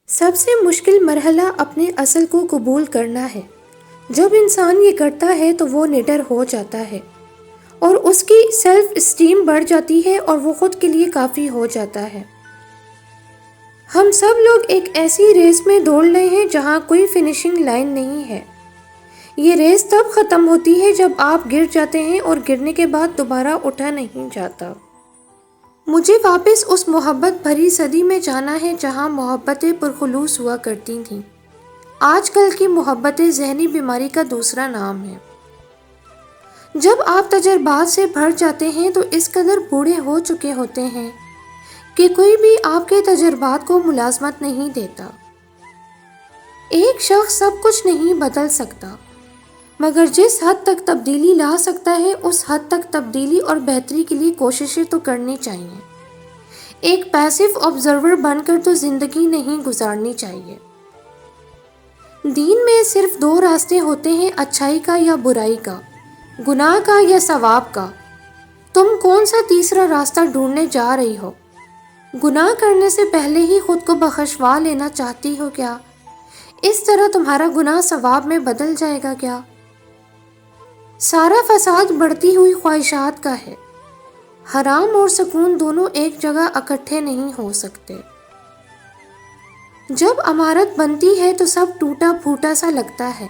سب سے مشکل مرحلہ اپنے اصل کو قبول کرنا ہے۔ جب انسان یہ کرتا ہے تو وہ نڈر ہو جاتا ہے اور اس کی سیلف اسٹیم بڑھ جاتی ہے اور وہ خود کے لیے کافی ہو جاتا ہے۔ ہم سب لوگ ایک ایسی ریس میں دوڑ رہے ہیں جہاں کوئی فنشنگ لائن نہیں ہے۔ یہ ریس تب ختم ہوتی ہے جب آپ گر جاتے ہیں اور گرنے کے بعد دوبارہ اٹھا نہیں جاتا۔ مجھے واپس اس محبت بھری صدی میں جانا ہے جہاں محبتیں پرخلوص ہوا کرتی تھیں۔ آج کل کی محبتیں ذہنی بیماری کا دوسرا نام ہے۔ جب آپ تجربات سے بھر جاتے ہیں تو اس قدر بوڑھے ہو چکے ہوتے ہیں کہ کوئی بھی آپ کے تجربات کو ملازمت نہیں دیتا۔ ایک شخص سب کچھ نہیں بدل سکتا، مگر جس حد تک تبدیلی لا سکتا ہے اس حد تک تبدیلی اور بہتری کے لیے کوششیں تو کرنی چاہیے۔ ایک پیسو آبزرور بن کر تو زندگی نہیں گزارنی چاہیے۔ دین میں صرف دو راستے ہوتے ہیں، اچھائی کا یا برائی کا، گناہ کا یا ثواب کا۔ تم کون سا تیسرا راستہ ڈھونڈنے جا رہی ہو؟ گناہ کرنے سے پہلے ہی خود کو بخشوا لینا چاہتی ہو کیا؟ اس طرح تمہارا گناہ ثواب میں بدل جائے گا کیا؟ سارا فساد بڑھتی ہوئی خواہشات کا ہے۔ حرام اور سکون دونوں ایک جگہ اکٹھے نہیں ہو سکتے۔ جب عمارت بنتی ہے تو سب ٹوٹا پھوٹا سا لگتا ہے،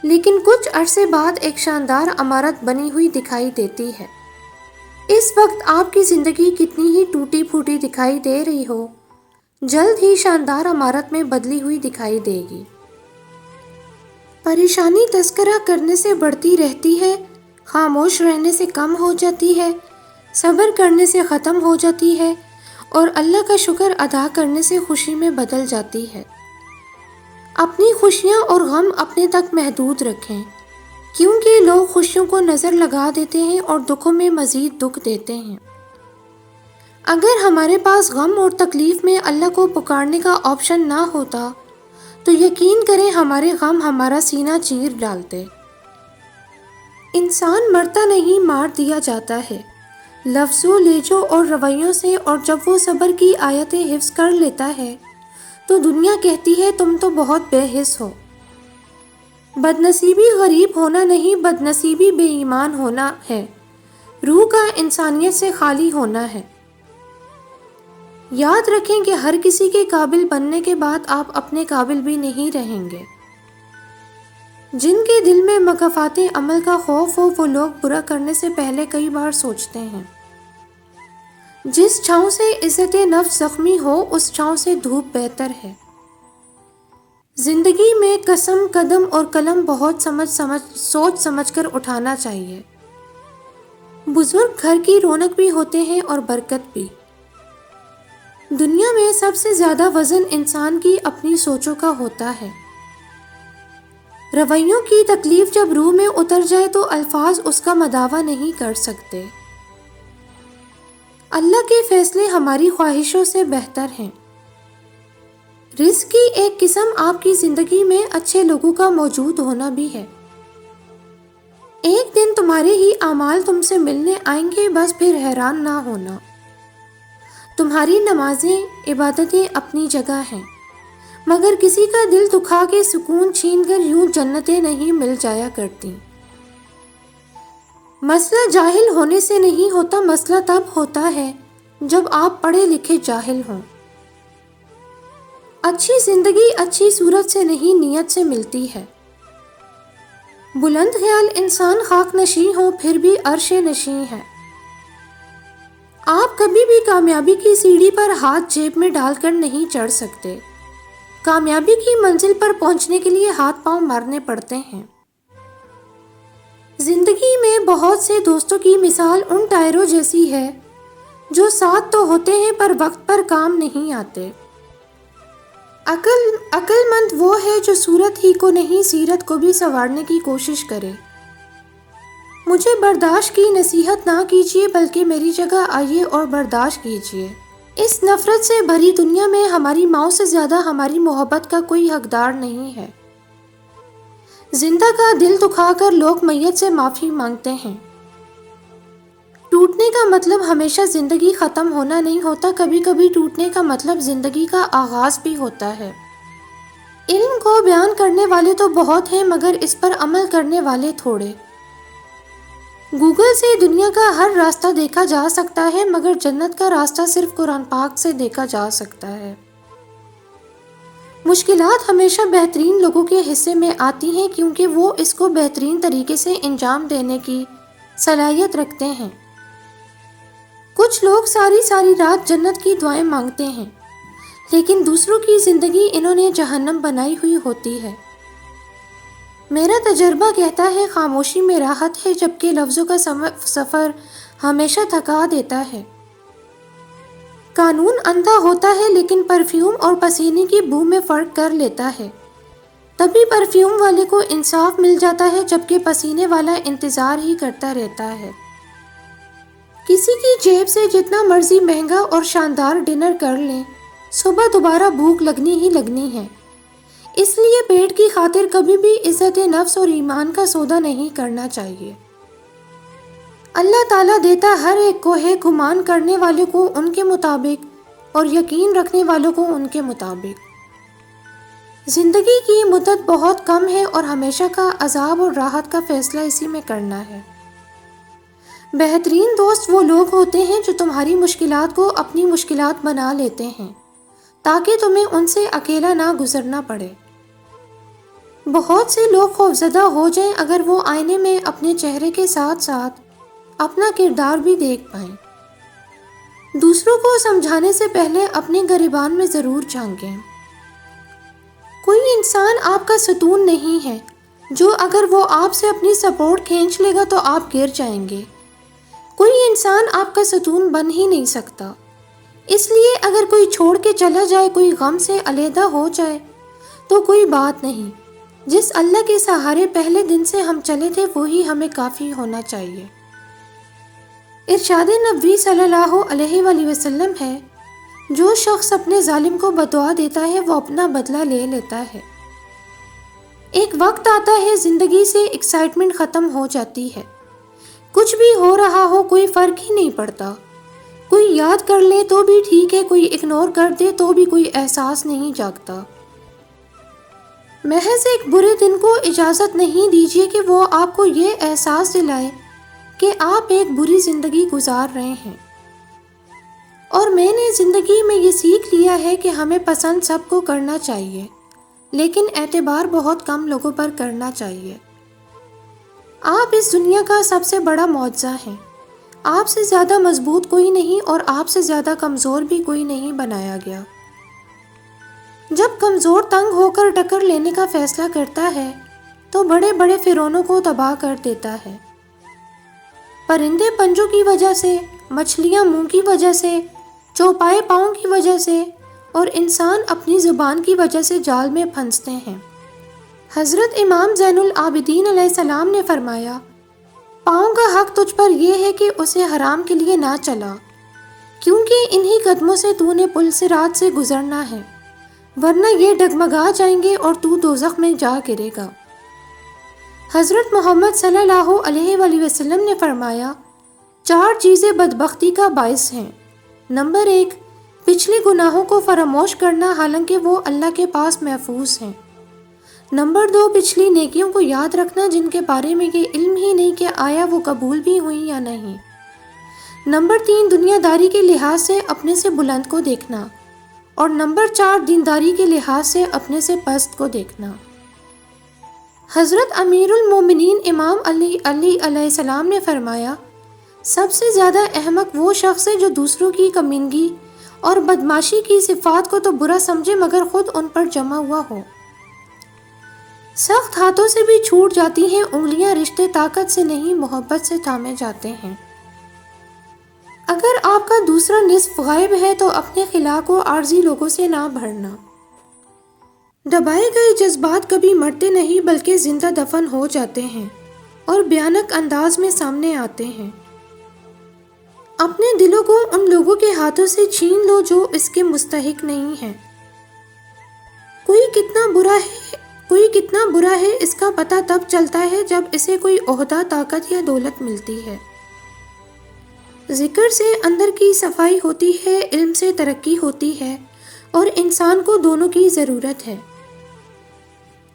لیکن کچھ عرصے بعد ایک شاندار عمارت بنی ہوئی دکھائی دیتی ہے۔ اس وقت آپ کی زندگی کتنی ہی ٹوٹی پھوٹی دکھائی دے رہی ہو، جلد ہی شاندار عمارت میں بدلی ہوئی دکھائی دے گی۔ پریشانی تذکرہ کرنے سے بڑھتی رہتی ہے، خاموش رہنے سے کم ہو جاتی ہے، صبر کرنے سے ختم ہو جاتی ہے اور اللہ کا شکر ادا کرنے سے خوشی میں بدل جاتی ہے۔ اپنی خوشیاں اور غم اپنے تک محدود رکھیں، کیونکہ لوگ خوشیوں کو نظر لگا دیتے ہیں اور دکھوں میں مزید دکھ دیتے ہیں۔ اگر ہمارے پاس غم اور تکلیف میں اللہ کو پکارنے کا آپشن نہ ہوتا تو یقین کریں ہمارے غم ہمارا سینہ چیر ڈالتے۔ انسان مرتا نہیں، مار دیا جاتا ہے، لفظوں، لہجوں اور رویوں سے، اور جب وہ صبر کی آیتیں حفظ کر لیتا ہے تو دنیا کہتی ہے تم تو بہت بے حس ہو۔ بدنصیبی غریب ہونا نہیں، بدنصیبی بے ایمان ہونا ہے، روح کا انسانیت سے خالی ہونا ہے۔ یاد رکھیں کہ ہر کسی کے قابل بننے کے بعد آپ اپنے قابل بھی نہیں رہیں گے۔ جن کے دل میں مکافات عمل کا خوف ہو وہ لوگ برا کرنے سے پہلے کئی بار سوچتے ہیں۔ جس چھاؤں سے عزت نفس زخمی ہو اس چھاؤں سے دھوپ بہتر ہے۔ زندگی میں قسم، قدم اور قلم بہت سوچ سمجھ کر اٹھانا چاہیے۔ بزرگ گھر کی رونق بھی ہوتے ہیں اور برکت بھی۔ دنیا میں سب سے زیادہ وزن انسان کی اپنی سوچوں کا ہوتا ہے۔ رویوں کی تکلیف جب روح میں اتر جائے تو الفاظ اس کا مداوع نہیں کر سکتے۔ اللہ کے فیصلے ہماری خواہشوں سے بہتر ہیں۔ رزق کی ایک قسم آپ کی زندگی میں اچھے لوگوں کا موجود ہونا بھی ہے۔ ایک دن تمہارے ہی اعمال تم سے ملنے آئیں گے، بس پھر حیران نہ ہونا۔ تمہاری نمازیں، عبادتیں اپنی جگہ ہیں، مگر کسی کا دل دکھا کے سکون چھین کر یوں جنتیں نہیں مل جایا کرتی۔ مسئلہ جاہل ہونے سے نہیں ہوتا، مسئلہ تب ہوتا ہے جب آپ پڑھے لکھے جاہل ہوں۔ اچھی زندگی اچھی صورت سے نہیں نیت سے ملتی ہے۔ بلند خیال انسان خاک نشیں ہو پھر بھی عرش نشیں ہے۔ آپ کبھی بھی کامیابی کی سیڑھی پر ہاتھ جیب میں ڈال کر نہیں چڑھ سکتے۔ کامیابی کی منزل پر پہنچنے کے لیے ہاتھ پاؤں مارنے پڑتے ہیں۔ زندگی میں بہت سے دوستوں کی مثال ان ٹائروں جیسی ہے جو ساتھ تو ہوتے ہیں پر وقت پر کام نہیں آتے۔ عقل مند وہ ہے جو صورت ہی کو نہیں سیرت کو بھی سنوارنے کی کوشش کرے۔ مجھے برداشت کی نصیحت نہ کیجیے بلکہ میری جگہ آئیے اور برداشت کیجیے۔ اس نفرت سے بھری دنیا میں ہماری ماؤں سے زیادہ ہماری محبت کا کوئی حقدار نہیں ہے۔ زندہ کا دل دکھا کر لوگ میت سے معافی مانگتے ہیں۔ ٹوٹنے کا مطلب ہمیشہ زندگی ختم ہونا نہیں ہوتا، کبھی کبھی ٹوٹنے کا مطلب زندگی کا آغاز بھی ہوتا ہے۔ علم کو بیان کرنے والے تو بہت ہیں مگر اس پر عمل کرنے والے تھوڑے۔ گوگل سے دنیا کا ہر راستہ دیکھا جا سکتا ہے مگر جنت کا راستہ صرف قرآن پاک سے دیکھا جا سکتا ہے۔ مشکلات ہمیشہ بہترین لوگوں کے حصے میں آتی ہیں کیونکہ وہ اس کو بہترین طریقے سے انجام دینے کی صلاحیت رکھتے ہیں۔ کچھ لوگ ساری رات جنت کی دعائیں مانگتے ہیں لیکن دوسروں کی زندگی انہوں نے جہنم بنائی ہوئی ہوتی ہے۔ میرا تجربہ کہتا ہے خاموشی میں راحت ہے جبکہ لفظوں کا سفر ہمیشہ تھکا دیتا ہے۔ قانون اندھا ہوتا ہے لیکن پرفیوم اور پسینے کی بو میں فرق کر لیتا ہے۔ تبھی پرفیوم والے کو انصاف مل جاتا ہے جبکہ پسینے والا انتظار ہی کرتا رہتا ہے۔ کسی کی جیب سے جتنا مرضی مہنگا اور شاندار ڈنر کر لیں، صبح دوبارہ بھوک لگنی ہی لگنی ہے۔ اس لیے پیٹ کی خاطر کبھی بھی عزت نفس اور ایمان کا سودا نہیں کرنا چاہیے۔ اللہ تعالیٰ دیتا ہر ایک کو ہے، گمان کرنے والے کو ان کے مطابق اور یقین رکھنے والوں کو ان کے مطابق۔ زندگی کی مدت بہت کم ہے اور ہمیشہ کا عذاب اور راحت کا فیصلہ اسی میں کرنا ہے۔ بہترین دوست وہ لوگ ہوتے ہیں جو تمہاری مشکلات کو اپنی مشکلات بنا لیتے ہیں تاکہ تمہیں ان سے اکیلا نہ گزرنا پڑے۔ بہت سے لوگ خوفزدہ ہو جائیں اگر وہ آئینے میں اپنے چہرے کے ساتھ ساتھ اپنا کردار بھی دیکھ پائیں۔ دوسروں کو سمجھانے سے پہلے اپنے گریبان میں ضرور جھانکیں۔ کوئی انسان آپ کا ستون نہیں ہے جو اگر وہ آپ سے اپنی سپورٹ کھینچ لے گا تو آپ گر جائیں گے۔ کوئی انسان آپ کا ستون بن ہی نہیں سکتا۔ اس لیے اگر کوئی چھوڑ کے چلا جائے، کوئی غم سے علیحدہ ہو جائے تو کوئی بات نہیں، جس اللہ کے سہارے پہلے دن سے ہم چلے تھے وہی ہمیں کافی ہونا چاہیے۔ ارشاد نبوی صلی اللہ علیہ وآلہ وسلم ہے، جو شخص اپنے ظالم کو بددعا دیتا ہے وہ اپنا بدلہ لے لیتا ہے۔ ایک وقت آتا ہے زندگی سے ایکسائٹمنٹ ختم ہو جاتی ہے، کچھ بھی ہو رہا ہو کوئی فرق ہی نہیں پڑتا۔ کوئی یاد کر لے تو بھی ٹھیک ہے، کوئی اگنور کر دے تو بھی کوئی احساس نہیں جاگتا۔ محض ایک برے دن کو اجازت نہیں دیجیے کہ وہ آپ کو یہ احساس دلائے کہ آپ ایک بری زندگی گزار رہے ہیں۔ اور میں نے زندگی میں یہ سیکھ لیا ہے کہ ہمیں پسند سب کو کرنا چاہیے لیکن اعتبار بہت کم لوگوں پر کرنا چاہیے۔ آپ اس دنیا کا سب سے بڑا معجزہ ہیں۔ آپ سے زیادہ مضبوط کوئی نہیں اور آپ سے زیادہ کمزور بھی کوئی نہیں بنایا گیا۔ جب کمزور تنگ ہو کر ٹکر لینے کا فیصلہ کرتا ہے تو بڑے بڑے فرعونوں کو تباہ کر دیتا ہے۔ پرندے پنجوں کی وجہ سے، مچھلیاں منہ کی وجہ سے، چوپائے پاؤں کی وجہ سے اور انسان اپنی زبان کی وجہ سے جال میں پھنستے ہیں۔ حضرت امام زین العابدین علیہ السلام نے فرمایا، پاؤں کا حق تجھ پر یہ ہے کہ اسے حرام کے لیے نہ چلا، کیونکہ انہی قدموں سے تو نے پل صراط سے گزرنا ہے، ورنہ یہ ڈگمگا جائیں گے اور تو دوزخ میں جا گرے گا۔ حضرت محمد صلی اللہ علیہ وآلہ وسلم نے فرمایا، 4 چیزیں بدبختی کا باعث ہیں۔ نمبر 1، پچھلے گناہوں کو فراموش کرنا حالانکہ وہ اللہ کے پاس محفوظ ہیں۔ نمبر 2، پچھلی نیکیوں کو یاد رکھنا جن کے بارے میں یہ علم ہی نہیں کہ آیا وہ قبول بھی ہوئی یا نہیں۔ نمبر 3، دنیا داری کے لحاظ سے اپنے سے بلند کو دیکھنا، اور نمبر 4، دینداری کے لحاظ سے اپنے سے پست کو دیکھنا۔ حضرت امیر المومنین امام علی علیہ السلام نے فرمایا، سب سے زیادہ احمق وہ شخص ہے جو دوسروں کی کمینگی اور بدماشی کی صفات کو تو برا سمجھے مگر خود ان پر جمع ہوا ہو۔ سخت ہاتھوں سے بھی چھوٹ جاتی ہیں انگلیاں، رشتے طاقت سے نہیں محبت سے تھامے جاتے ہیں۔ اگر آپ کا دوسرا نصف غائب ہے تو اپنے خلا کو عارضی لوگوں سے نہ بھرنا۔ دبائے گئے جذبات کبھی مرتے نہیں بلکہ زندہ دفن ہو جاتے ہیں اور بھیانک انداز میں سامنے آتے ہیں۔ اپنے دلوں کو ان لوگوں کے ہاتھوں سے چھین لو جو اس کے مستحق نہیں ہیں۔ کوئی کتنا برا ہے اس کا پتہ تب چلتا ہے جب اسے کوئی عہدہ، طاقت یا دولت ملتی ہے۔ ذکر سے اندر کی صفائی ہوتی ہے، علم سے ترقی ہوتی ہے، اور انسان کو دونوں کی ضرورت ہے۔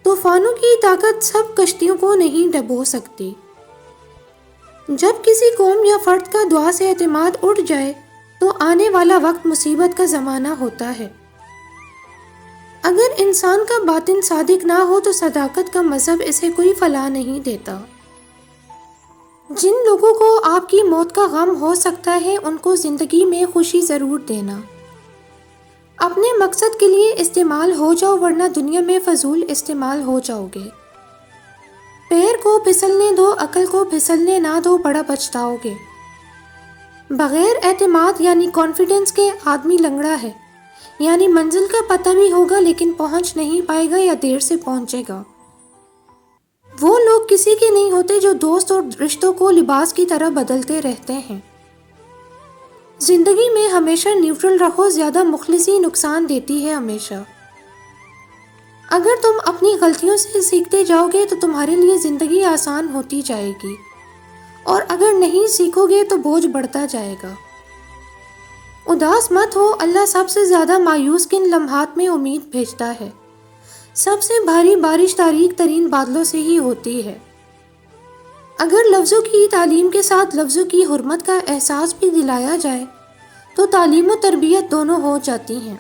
طوفانوں کی طاقت سب کشتیوں کو نہیں ڈبو سکتی۔ جب کسی قوم یا فرد کا دعا سے اعتماد اٹھ جائے تو آنے والا وقت مصیبت کا زمانہ ہوتا ہے۔ اگر انسان کا باطن صادق نہ ہو تو صداقت کا مذہب اسے کوئی فلاح نہیں دیتا۔ جن لوگوں کو آپ کی موت کا غم ہو سکتا ہے ان کو زندگی میں خوشی ضرور دینا۔ اپنے مقصد کے لیے استعمال ہو جاؤ ورنہ دنیا میں فضول استعمال ہو جاؤ گے۔ پیر کو پھسلنے دو، عقل کو پھسلنے نہ دو، بڑا پچھتاؤ گے۔ بغیر اعتماد یعنی کانفیڈنس کے آدمی لنگڑا ہے، یعنی منزل کا پتہ بھی ہوگا لیکن پہنچ نہیں پائے گا یا دیر سے پہنچے گا۔ وہ لوگ کسی کے نہیں ہوتے جو دوست اور رشتوں کو لباس کی طرح بدلتے رہتے ہیں۔ زندگی میں ہمیشہ نیوٹرل رہو، زیادہ مخلصی نقصان دیتی ہے ہمیشہ۔ اگر تم اپنی غلطیوں سے سیکھتے جاؤ گے تو تمہارے لیے زندگی آسان ہوتی جائے گی، اور اگر نہیں سیکھو گے تو بوجھ بڑھتا جائے گا۔ اداس مت ہو، اللہ سب سے زیادہ مایوس کن لمحات میں امید بھیجتا ہے۔ سب سے بھاری بارش تاریک ترین بادلوں سے ہی ہوتی ہے۔ اگر لفظوں کی تعلیم کے ساتھ لفظوں کی حرمت کا احساس بھی دلایا جائے تو تعلیم و تربیت دونوں ہو جاتی ہیں۔